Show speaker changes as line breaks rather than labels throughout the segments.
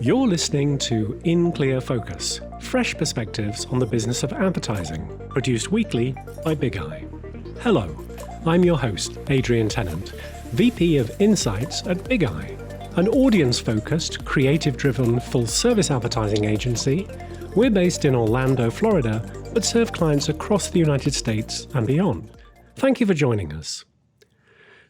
You're listening to In Clear Focus, fresh perspectives on the business of advertising, produced weekly by Big Eye. Hello, I'm your host, Adrian Tennant, VP of Insights at Big Eye, an audience-focused, creative-driven, full-service advertising agency. We're based in Orlando, Florida, but serve clients across the United States and beyond. Thank you for joining us.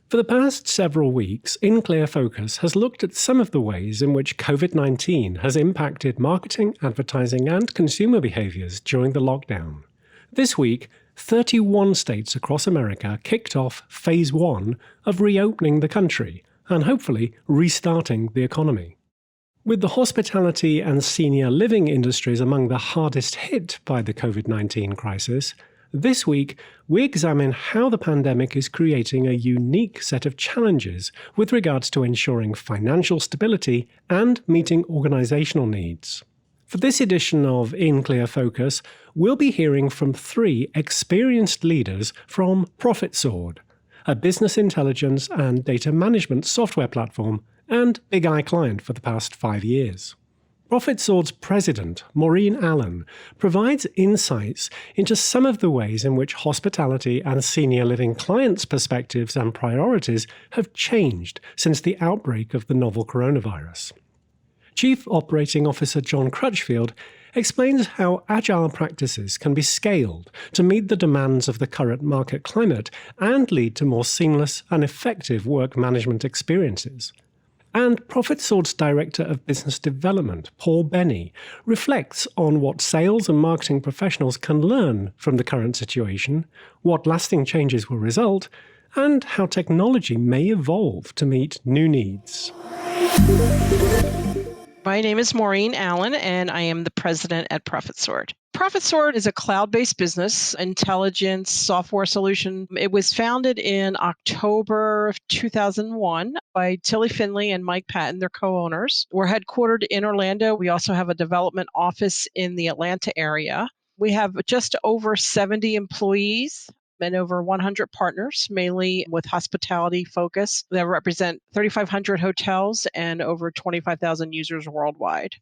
For the past several weeks, In Clear Focus has looked at some of the ways in which COVID-19 has impacted marketing, advertising, and consumer behaviors during the lockdown. This week, 31 states across America kicked off Phase 1 of reopening the country and hopefully restarting the economy. With the hospitality and senior living industries among the hardest hit by the COVID-19 crisis, this week, we examine how the pandemic is creating a unique set of challenges with regards to ensuring financial stability and meeting organizational needs. For this edition of In Clear Focus, we'll be hearing from 3 experienced leaders from ProfitSword, a business intelligence and data management software platform and Big Eye client for the past 5 years. ProfitSword's president, Maureen Allen, provides insights into some of the ways in which hospitality and senior living clients' perspectives and priorities have changed since the outbreak of the novel coronavirus. Chief Operating Officer John Crutchfield explains how agile practices can be scaled to meet the demands of the current market climate and lead to more seamless and effective work management experiences. And ProfitSword's Director of Business Development, Paul Benny, reflects on what sales and marketing professionals can learn from the current situation, what lasting changes will result, and how technology may evolve to meet new needs.
My name is Maureen Allen, and I am the president at ProfitSword. ProfitSword is a cloud-based business intelligence software solution. It was founded in October of 2001 by Tilly Finley and Mike Patton, their co-owners. We're headquartered in Orlando. We also have a development office in the Atlanta area. We have just over 70 employees and over 100 partners, mainly with hospitality focus, that represent 3,500 hotels and over 25,000 users worldwide.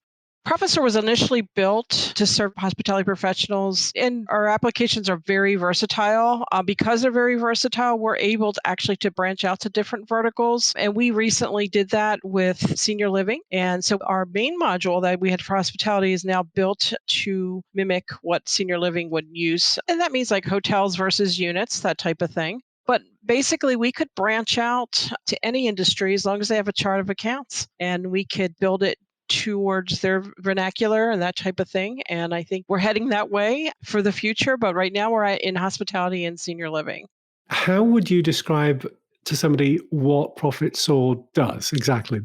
ProfitSword was initially built to serve hospitality professionals, and our applications are very versatile. Because they're very versatile, we're able to actually branch out to different verticals, and we recently did that with senior living. And so our main module that we had for hospitality is now built to mimic what senior living would use, and that means like hotels versus units, that type of thing. But basically, we could branch out to any industry as long as they have a chart of accounts, and we could build it towards their vernacular and that type of thing. And I think we're heading that way for the future. But right now we're in hospitality and senior living.
How would you describe to somebody what ProfitSword does exactly?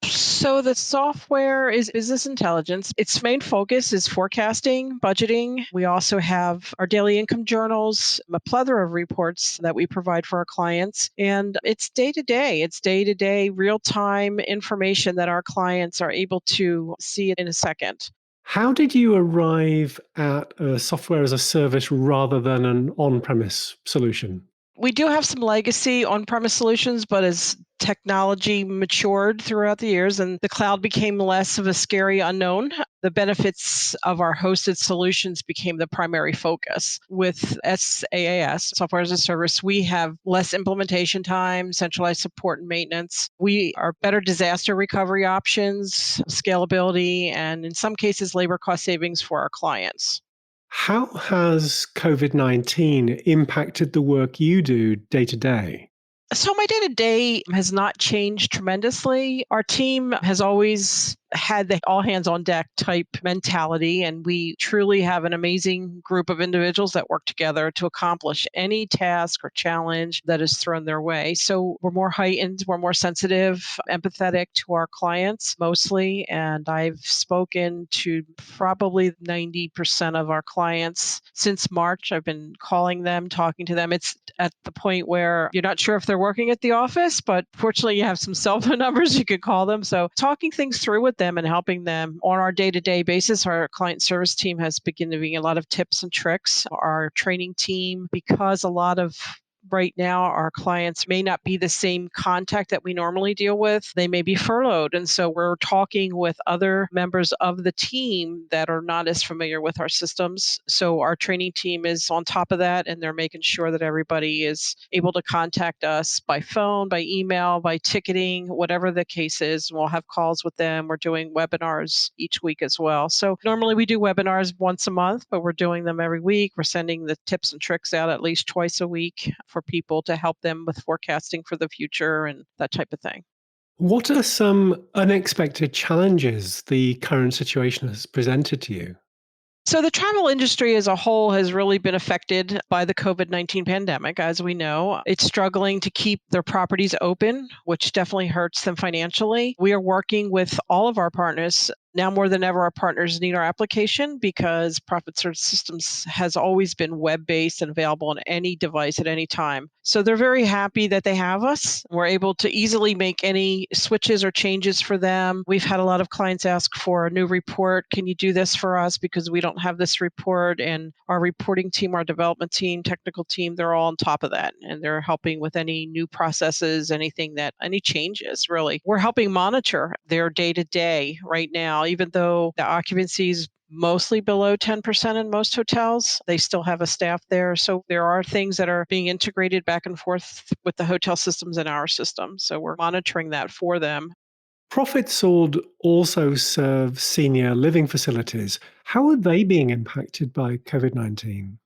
So the software is business intelligence. Its main focus is forecasting, budgeting. We also have our daily income journals, a plethora of reports that we provide for our clients. And it's day-to-day. It's day-to-day, real-time information that our clients are able to see in a second.
How did you arrive at a software as a service rather than an on-premise solution?
We do have some legacy on-premise solutions, but as technology matured throughout the years and the cloud became less of a scary unknown, the benefits of our hosted solutions became the primary focus. With SaaS, software as a service, we have less implementation time, centralized support and maintenance. We are better disaster recovery options, scalability, and in some cases, labor cost savings for our clients.
How has COVID-19 impacted the work you do day to day?
So my day-to-day has not changed tremendously. Our team has always had the all hands on deck type mentality, and we truly have an amazing group of individuals that work together to accomplish any task or challenge that is thrown their way. So we're more heightened, we're more sensitive, empathetic to our clients mostly, and I've spoken to probably 90% of our clients since March. I've been calling them, talking to them. It's at the point where you're not sure if they're working at the office, but fortunately you have some cell phone numbers you could call them. So talking things through with them and helping them on our day-to-day basis. Our client service team has been giving a lot of tips and tricks. Our training team, because a lot of right now our clients may not be the same contact that we normally deal with. They may be furloughed. And so we're talking with other members of the team that are not as familiar with our systems. So our training team is on top of that, and they're making sure that everybody is able to contact us by phone, by email, by ticketing, whatever the case is. We'll have calls with them. We're doing webinars each week as well. So normally we do webinars once a month, but we're doing them every week. We're sending the tips and tricks out at least twice a week for people to help them with forecasting for the future and that type of thing.
What are some unexpected challenges the current situation has presented to you?
So, the travel industry as a whole has really been affected by the COVID-19 pandemic, as we know. It's struggling to keep their properties open, which definitely hurts them financially. We are working with all of our partners. Now more than ever, our partners need our application because ProfitSword Systems has always been web-based and available on any device at any time. So they're very happy that they have us. We're able to easily make any switches or changes for them. We've had a lot of clients ask for a new report. Can you do this for us because we don't have this report? And our reporting team, our development team, technical team, they're all on top of that. And they're helping with any new processes, any changes, really. We're helping monitor their day to day right now. Even though the occupancy is mostly below 10% in most hotels, they still have a staff there. So there are things that are being integrated back and forth with the hotel systems and our system. So we're monitoring that for them.
ProfitSword also serves senior living facilities. How are they being impacted by COVID-19?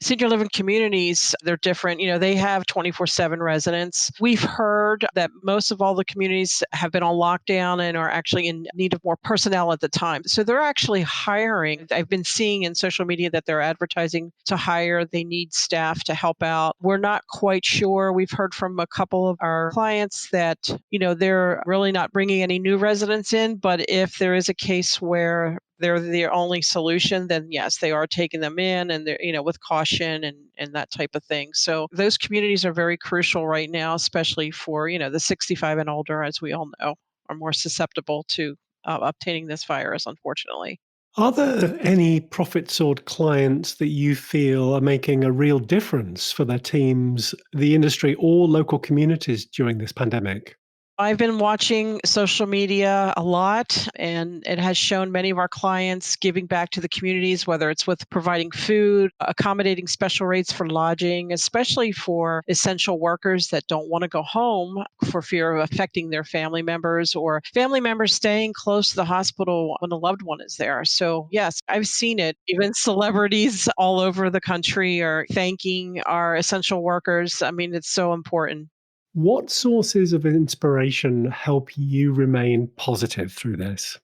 Senior living communities, they're different. They have 24/7 residents. We've heard that most of all the communities have been on lockdown and are actually in need of more personnel at the time. So they're actually hiring. I've been seeing in social media that they're advertising to hire. They need staff to help out. We're not quite sure. We've heard from a couple of our clients that, they're really not bringing any new residents in, but if there is a case where they're the only solution, then yes, they are taking them in and they're, with caution and that type of thing. So those communities are very crucial right now, especially for, the 65 and older, as we all know, are more susceptible to obtaining this virus, unfortunately.
Are there any ProfitSword clients that you feel are making a real difference for their teams, the industry, or local communities during this pandemic?
I've been watching social media a lot, and it has shown many of our clients giving back to the communities, whether it's with providing food, accommodating special rates for lodging, especially for essential workers that don't want to go home for fear of affecting their family members or family members staying close to the hospital when a loved one is there. So, yes, I've seen it. Even celebrities all over the country are thanking our essential workers. I mean, it's so important.
What sources of inspiration help you remain positive through this?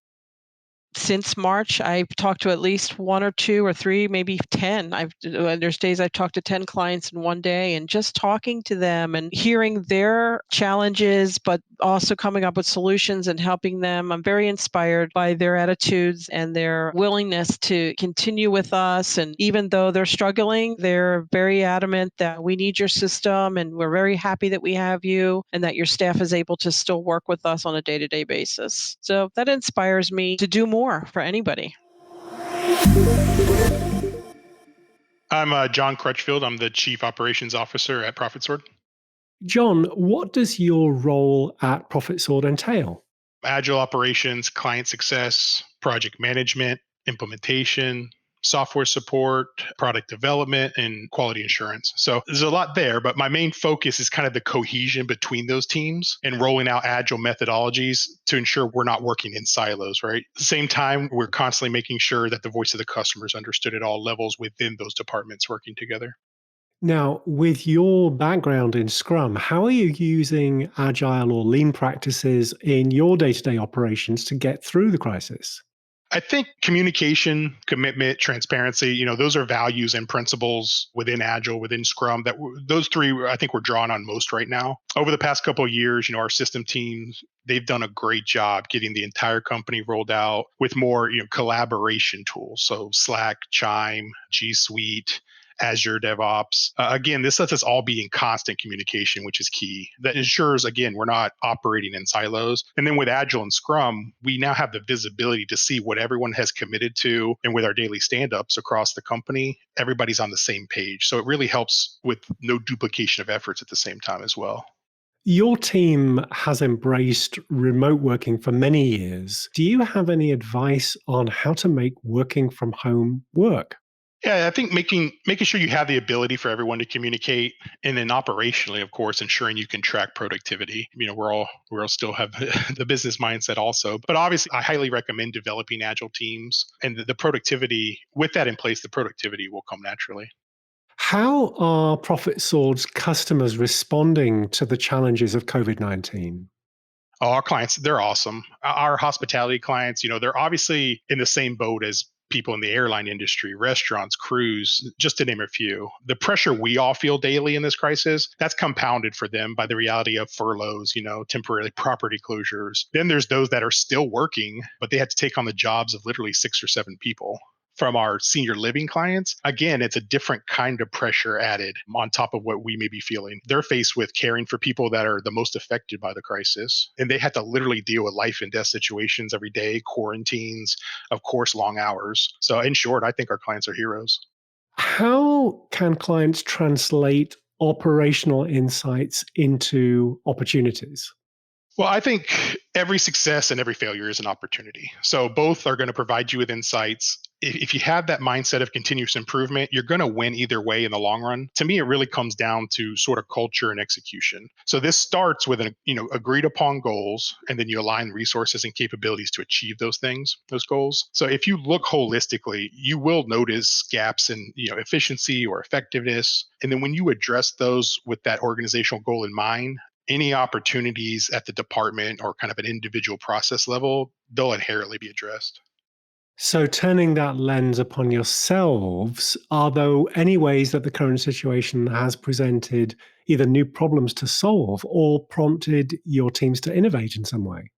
Since March, I've talked to at least one or two or three, maybe 10. There's days I've talked to 10 clients in one day, and just talking to them and hearing their challenges, but also coming up with solutions and helping them. I'm very inspired by their attitudes and their willingness to continue with us. And even though they're struggling, they're very adamant that we need your system and we're very happy that we have you and that your staff is able to still work with us on a day-to-day basis. So that inspires me to do more for anybody.
I'm John Crutchfield. I'm the Chief Operations Officer at ProfitSword.
John, what does your role at ProfitSword entail?
Agile operations, client success, project management, implementation, software support, product development, and quality assurance. So there's a lot there, but my main focus is kind of the cohesion between those teams and rolling out agile methodologies to ensure we're not working in silos, right? At the same time, we're constantly making sure that the voice of the customer is understood at all levels within those departments working together.
Now, with your background in Scrum, how are you using agile or lean practices in your day to day operations to get through the crisis?
I think communication, commitment, transparency, those are values and principles within Agile, within Scrum those three I think we're drawn on most right now. Over the past couple of years, our system teams, they've done a great job getting the entire company rolled out with more, collaboration tools. So Slack, Chime, G Suite, Azure DevOps. Again, this lets us all be in constant communication, which is key. That ensures, again, we're not operating in silos. And then with Agile and Scrum, we now have the visibility to see what everyone has committed to. And with our daily stand-ups across the company, everybody's on the same page. So it really helps with no duplication of efforts at the same time as well.
Your team has embraced remote working for many years. Do you have any advice on how to make working from home work?
Yeah, I think making sure you have the ability for everyone to communicate, and then operationally, of course, ensuring you can track productivity. We're all still have the business mindset also, but obviously, I highly recommend developing agile teams, and the productivity with that in place, the productivity will come naturally.
How are ProfitSword's customers responding to the challenges of COVID-19?
Oh, our clients, they're awesome. Our hospitality clients, they're obviously in the same boat as people in the airline industry, restaurants, cruise, just to name a few. The pressure we all feel daily in this crisis, that's compounded for them by the reality of furloughs, temporary property closures. Then there's those that are still working, but they had to take on the jobs of literally 6 or 7 people. From our senior living clients, again, it's a different kind of pressure added on top of what we may be feeling. They're faced with caring for people that are the most affected by the crisis, and they had to literally deal with life and death situations every day, quarantines, of course, long hours. So, in short, I think our clients are heroes.
How can clients translate operational insights into opportunities?
Well, I think every success and every failure is an opportunity. So both are going to provide you with insights. If you have that mindset of continuous improvement, you're going to win either way in the long run. To me, it really comes down to sort of culture and execution. So this starts with agreed upon goals, and then you align resources and capabilities to achieve those goals. So if you look holistically, you will notice gaps in efficiency or effectiveness. And then when you address those with that organizational goal in mind, any opportunities at the department or kind of an individual process level, they'll inherently be addressed.
So, turning that lens upon yourselves, are there any ways that the current situation has presented either new problems to solve or prompted your teams to innovate in some way?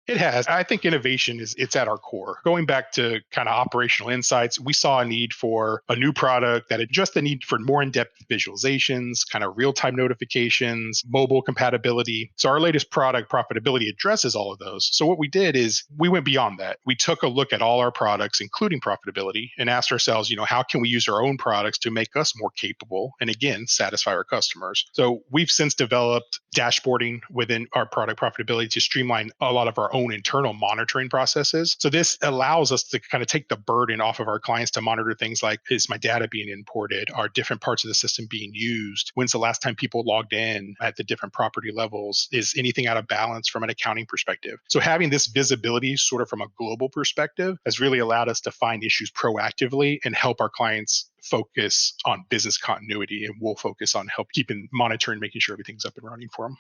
It has. I think innovation it's at our core. Going back to kind of operational insights, we saw a need for a new product that addressed the need for more in-depth visualizations, kind of real-time notifications, mobile compatibility. So our latest product, Profitability, addresses all of those. So what we did is we went beyond that. We took a look at all our products, including Profitability, and asked ourselves, how can we use our own products to make us more capable and again, satisfy our customers? So we've since developed dashboarding within our product Profitability to streamline a lot of our own internal monitoring processes. So this allows us to kind of take the burden off of our clients to monitor things like, is my data being imported? Are different parts of the system being used? When's the last time people logged in at the different property levels? Is anything out of balance from an accounting perspective? So having this visibility sort of from a global perspective has really allowed us to find issues proactively and help our clients focus on business continuity, and we'll focus on help keeping monitoring, making sure everything's up and running for them.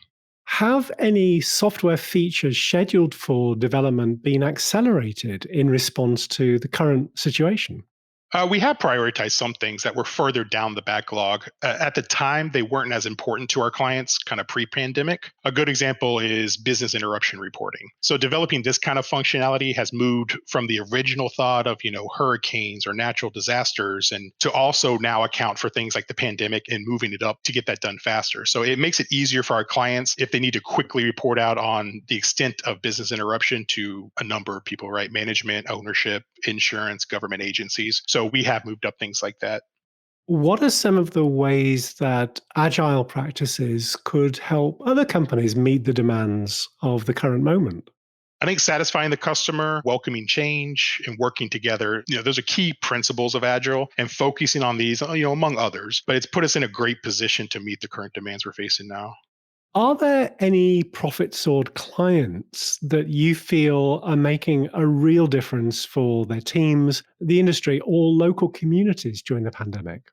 Have any software features scheduled for development been accelerated in response to the current situation?
We have prioritized some things that were further down the backlog. At the time, they weren't as important to our clients, kind of pre-pandemic. A good example is business interruption reporting. So developing this kind of functionality has moved from the original thought of, hurricanes or natural disasters, and to also now account for things like the pandemic and moving it up to get that done faster. So it makes it easier for our clients if they need to quickly report out on the extent of business interruption to a number of people, right? Management, ownership, insurance, government agencies. So we have moved up things like that.
What are some of the ways that agile practices could help other companies meet the demands of the current moment?
I think satisfying the customer, welcoming change, and working together, those are key principles of Agile, and focusing on these, among others. But it's put us in a great position to meet the current demands we're facing now.
Are there any ProfitSword clients that you feel are making a real difference for their teams, the industry, or local communities during the pandemic?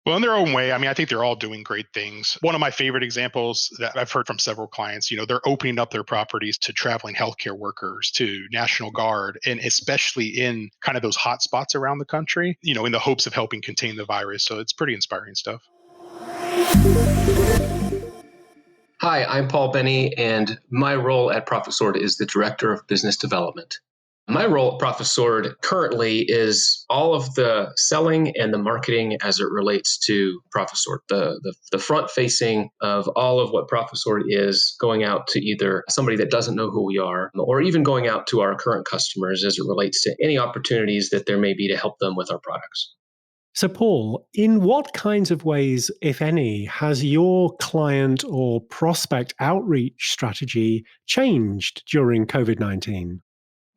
Well, in their own way, I think they're all doing great things. One of my favorite examples that I've heard from several clients, they're opening up their properties to traveling healthcare workers, to National Guard, and especially in kind of those hot spots around the country, in the hopes of helping contain the virus. So it's pretty inspiring stuff.
Hi, I'm Paul Benny, and my role at ProfitSword is the Director of Business Development. My role at ProfitSword currently is all of the selling and the marketing as it relates to ProfitSword, the front facing of all of what ProfitSword is, going out to either somebody that doesn't know who we are, or even going out to our current customers as it relates to any opportunities that there may be to help them with our products.
So, Paul, in what kinds of ways, if any, has your client or prospect outreach strategy changed during COVID-19?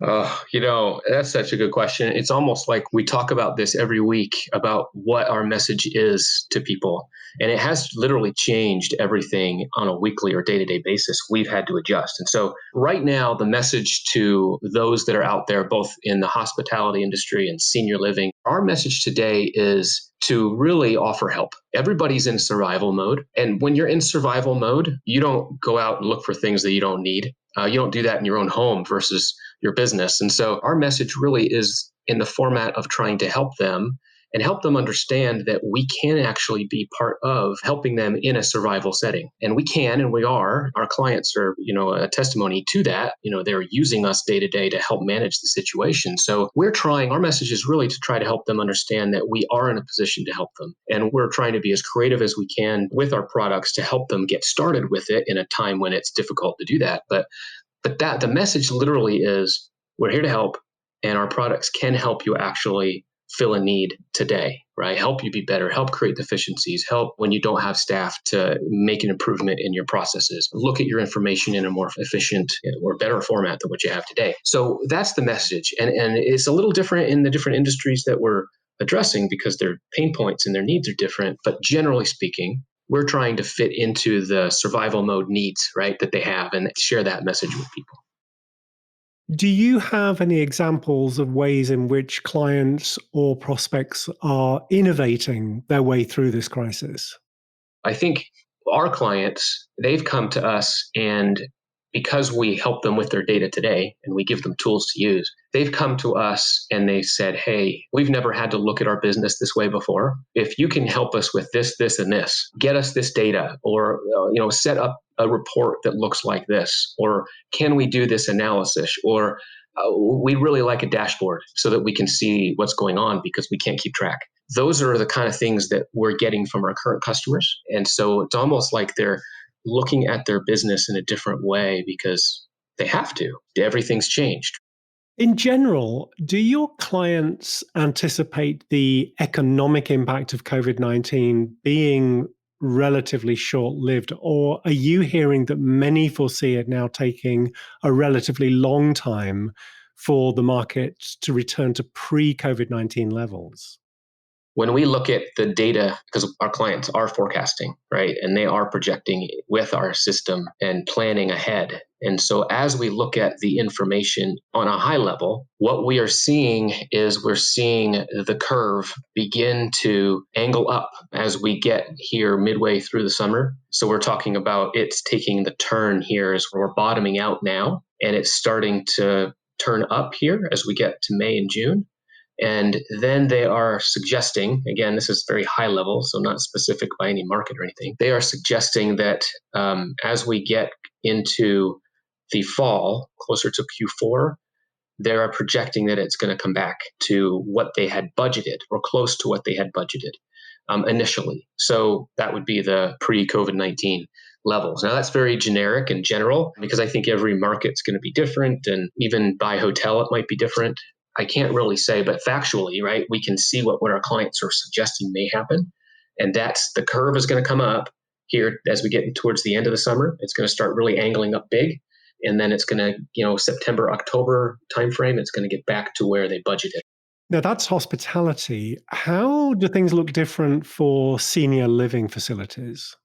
That's such a good question. It's almost like we talk about this every week about what our message is to people. And it has literally changed everything on a weekly or day-to-day basis. We've had to adjust. And so right now, the message to those that are out there, both in the hospitality industry and senior living, our message today is to really offer help. Everybody's in survival mode. And when you're in survival mode, you don't go out and look for things that you don't need. You don't do that in your own home versus your business. And so our message really is in the format of trying to help them and help them understand that we can actually be part of helping them in a survival setting. And we can, and we are. Our clients are, a testimony to that. They're using us day to day to help manage the situation. So our message is really to try to help them understand that we are in a position to help them. And we're trying to be as creative as we can with our products to help them get started with it in a time when it's difficult to do that. But that the message literally is we're here to help, and our products can help you actually fill a need today, right? Help you be better, help create efficiencies, help when you don't have staff to make an improvement in your processes, look at your information in a more efficient or better format than what you have today. So that's the message. And it's a little different in the different industries that we're addressing because their pain points and their needs are different. But generally speaking, we're trying to fit into the survival mode needs, right, that they have and share that message with people.
Do you have any examples of ways in which clients or prospects are innovating their way through this crisis?
I think our clients, they've come to us, and because we help them with their data today and we give them tools to use, they've come to us and they said, hey, we've never had to look at our business this way before. If you can help us with this, this, and this, get us this data, or set up a report that looks like this, or can we do this analysis, or we really like a dashboard so that we can see what's going on because we can't keep track. Those are the kind of things that we're getting from our current customers. And so it's almost like they're looking at their business in a different way because they have to. Everything's changed.
In general, do your clients anticipate the economic impact of COVID-19 being relatively short-lived, or are you hearing that many foresee it now taking a relatively long time for the market to return to pre-COVID-19 levels?
When we look at the data, because our clients are forecasting, right, and they are projecting with our system and planning ahead. And so as we look at the information on a high level, what we are seeing is we're seeing the curve begin to angle up as we get here midway through the summer. So we're talking about it's taking the turn here as we're bottoming out now, and it's starting to turn up here as we get to May and June. And then they are suggesting, again, this is very high level, so not specific by any market or anything. They are suggesting that as we get into the fall, closer to Q4, they are projecting that it's going to come back to what they had budgeted or close to what they had budgeted initially. So that would be the pre-COVID-19 levels. Now that's very generic and general because I think every market's going to be different, and even by hotel, it might be different. I can't really say, but factually, right, we can see what our clients are suggesting may happen. And that's the curve is going to come up here as we get towards the end of the summer. It's going to start really angling up big. And then it's going to, September, October timeframe, it's going to get back to where they budgeted.
Now that's hospitality. How do things look different for senior living facilities?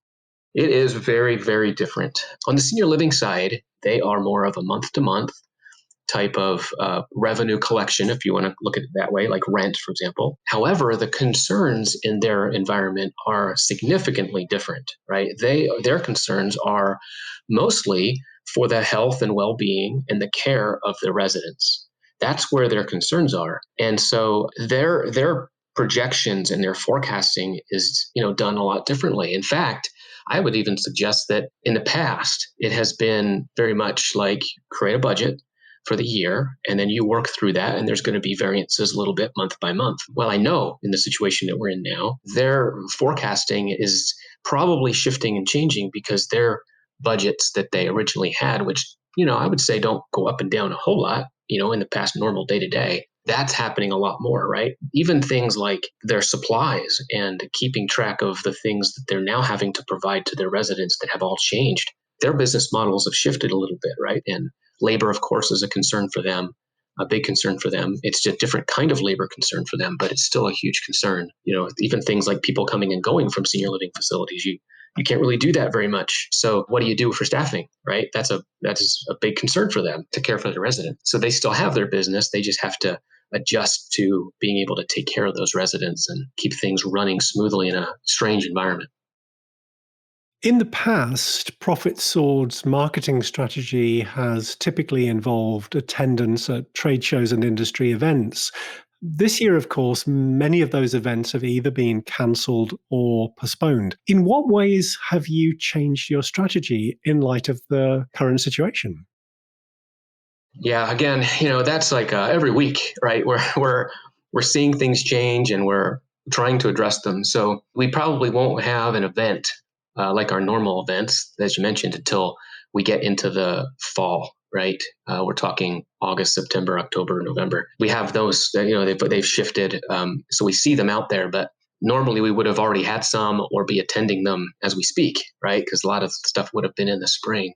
It is very, very different. On the senior living side, they are more of a month-to-month type of revenue collection, if you want to look at it that way, like rent, for example. However, the concerns in their environment are significantly different, right? Their concerns are mostly for the health and well-being and the care of the residents. That's where their concerns are. And so their projections and their forecasting is, done a lot differently. In fact, I would even suggest that in the past, it has been very much like create a budget for the year, and then you work through that, and there's going to be variances a little bit month by month. Well, I know in the situation that we're in now, their forecasting is probably shifting and changing because their budgets that they originally had, which, I would say don't go up and down a whole lot, in the past normal day to day, that's happening a lot more, right? Even things like their supplies and keeping track of the things that they're now having to provide to their residents that have all changed. Their business models have shifted a little bit, right? And labor, of course, is a concern for them, a big concern for them. It's a different kind of labor concern for them, but it's still a huge concern. Even things like people coming and going from senior living facilities, you can't really do that very much. So what do you do for staffing, right? That is a big concern for them to care for the residents. So they still have their business. They just have to adjust to being able to take care of those residents and keep things running smoothly in a strange environment.
In the past, ProfitSword's marketing strategy has typically involved attendance at trade shows and industry events. This year, of course, many of those events have either been cancelled or postponed. In what ways have you changed your strategy in light of the current situation?
Yeah, again, that's like every week, right? We're seeing things change and we're trying to address them. So we probably won't have an event like our normal events, as you mentioned, until we get into the fall, right? We're talking August, September, October, November. We have those, they've shifted. So we see them out there, but normally we would have already had some or be attending them as we speak, right? Because a lot of stuff would have been in the spring.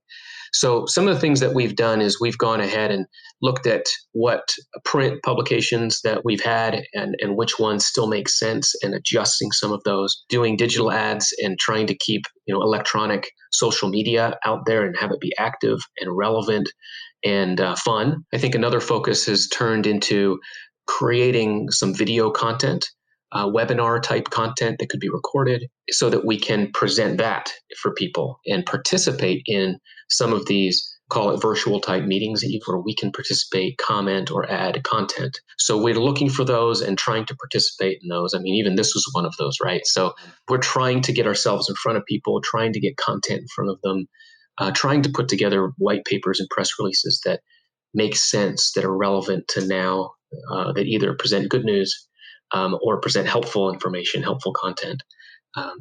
So some of the things that we've done is we've gone ahead and looked at what print publications that we've had and which ones still make sense and adjusting some of those, doing digital ads and trying to keep electronic social media out there and have it be active and relevant and fun. I think another focus has turned into creating some video content, webinar type content that could be recorded so that we can present that for people and participate in some of these, call it virtual type meetings, where we can participate, comment, or add content. So we're looking for those and trying to participate in those. I mean, even this was one of those, right? So we're trying to get ourselves in front of people, trying to get content in front of them, trying to put together white papers and press releases that make sense, that are relevant to now, that either present good news or present helpful information, helpful content.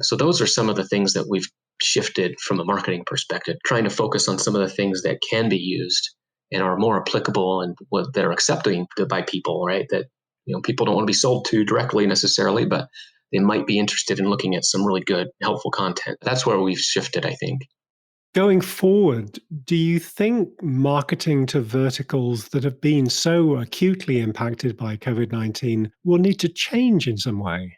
So those are some of the things that we've shifted from a marketing perspective, trying to focus on some of the things that can be used and are more applicable and what they're accepted by people, right? That people don't want to be sold to directly necessarily, but they might be interested in looking at some really good, helpful content. That's where we've shifted, I think.
Going forward, do you think marketing to verticals that have been so acutely impacted by COVID-19 will need to change in some way?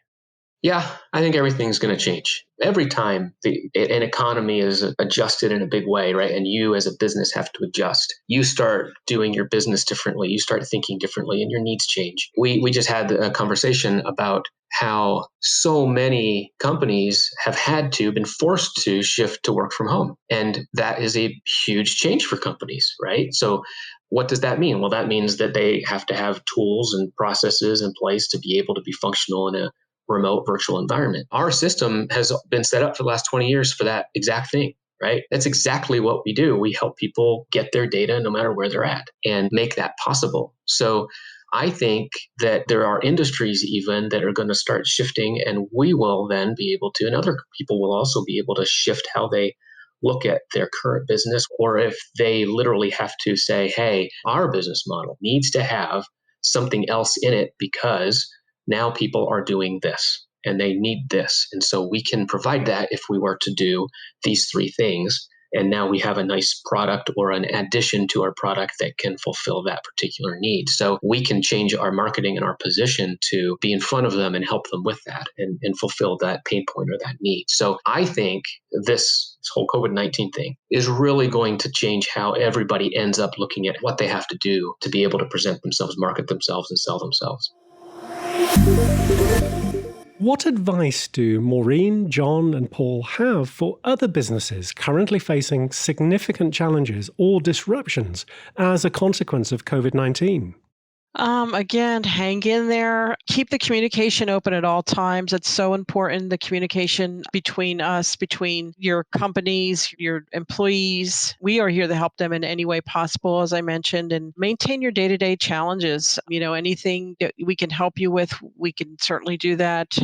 Yeah, I think everything's going to change. Every time an economy is adjusted in a big way, right? And you as a business have to adjust. You start doing your business differently. You start thinking differently and your needs change. We just had a conversation about how so many companies have been forced to shift to work from home. And that is a huge change for companies, right? So what does that mean? Well, that means that they have to have tools and processes in place to be able to be functional in a remote virtual environment. Our system has been set up for the last 20 years for that exact thing, right? That's exactly what we do. We help people get their data no matter where they're at and make that possible. So I think that there are industries even that are going to start shifting, and we will then be able to, and other people will also be able to shift how they look at their current business, or if they literally have to say, hey, our business model needs to have something else in it because now people are doing this and they need this. And so we can provide that if we were to do these three things. And now we have a nice product or an addition to our product that can fulfill that particular need. So we can change our marketing and our position to be in front of them and help them with that and fulfill that pain point or that need. So I think this whole COVID-19 thing is really going to change how everybody ends up looking at what they have to do to be able to present themselves, market themselves, and sell themselves.
What advice do Maureen, John, and Paul have for other businesses currently facing significant challenges or disruptions as a consequence of COVID-19?
Again, hang in there. Keep the communication open at all times. It's so important, the communication between us, between your companies, your employees. We are here to help them in any way possible, as I mentioned, and maintain your day-to-day challenges. Anything that we can help you with, we can certainly do that.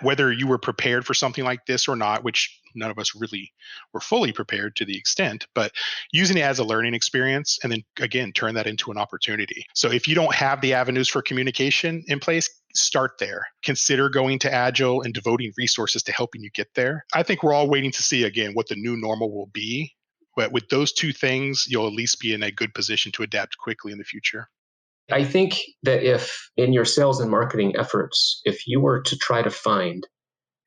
Whether you were prepared for something like this or not, which none of us really were fully prepared to the extent, but using it as a learning experience and then again, turn that into an opportunity. So if you don't have the avenues for communication in place, start there. Consider going to Agile and devoting resources to helping you get there. I think we're all waiting to see again what the new normal will be. But with those two things, you'll at least be in a good position to adapt quickly in the future.
I think that if in your sales and marketing efforts, if you were to try to find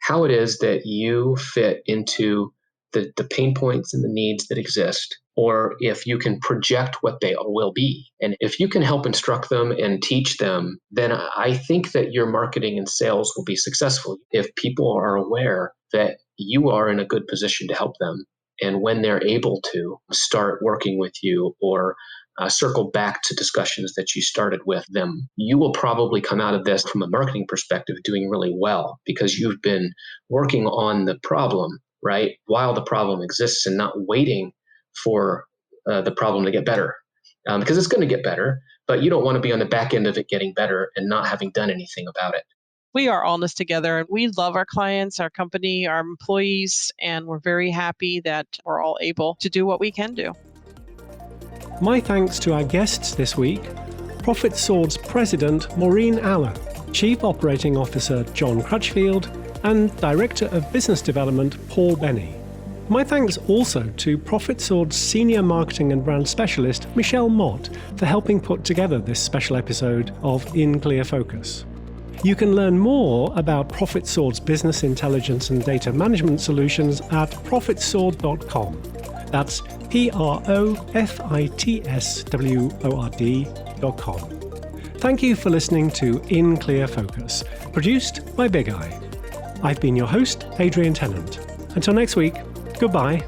how it is that you fit into the pain points and the needs that exist, or if you can project what they will be, and if you can help instruct them and teach them, then I think that your marketing and sales will be successful. If people are aware that you are in a good position to help them, and when they're able to start working with you or circle back to discussions that you started with them, you will probably come out of this from a marketing perspective doing really well because you've been working on the problem, right, while the problem exists and not waiting for the problem to get better. Because it's going to get better, but you don't want to be on the back end of it getting better and not having done anything about it.
We are all in this together, and we love our clients, our company, our employees, and we're very happy that we're all able to do what we can do.
My thanks to our guests this week, ProfitSword's President Maureen Allen, Chief Operating Officer John Crutchfield, and Director of Business Development Paul Benny. My thanks also to ProfitSword's Senior Marketing and Brand Specialist Michelle Mott for helping put together this special episode of In Clear Focus. You can learn more about ProfitSword's business intelligence and data management solutions at ProfitSword.com. That's ProfitSword.com. Thank you for listening to In Clear Focus, produced by Big Eye. I've been your host, Adrian Tennant. Until next week, goodbye.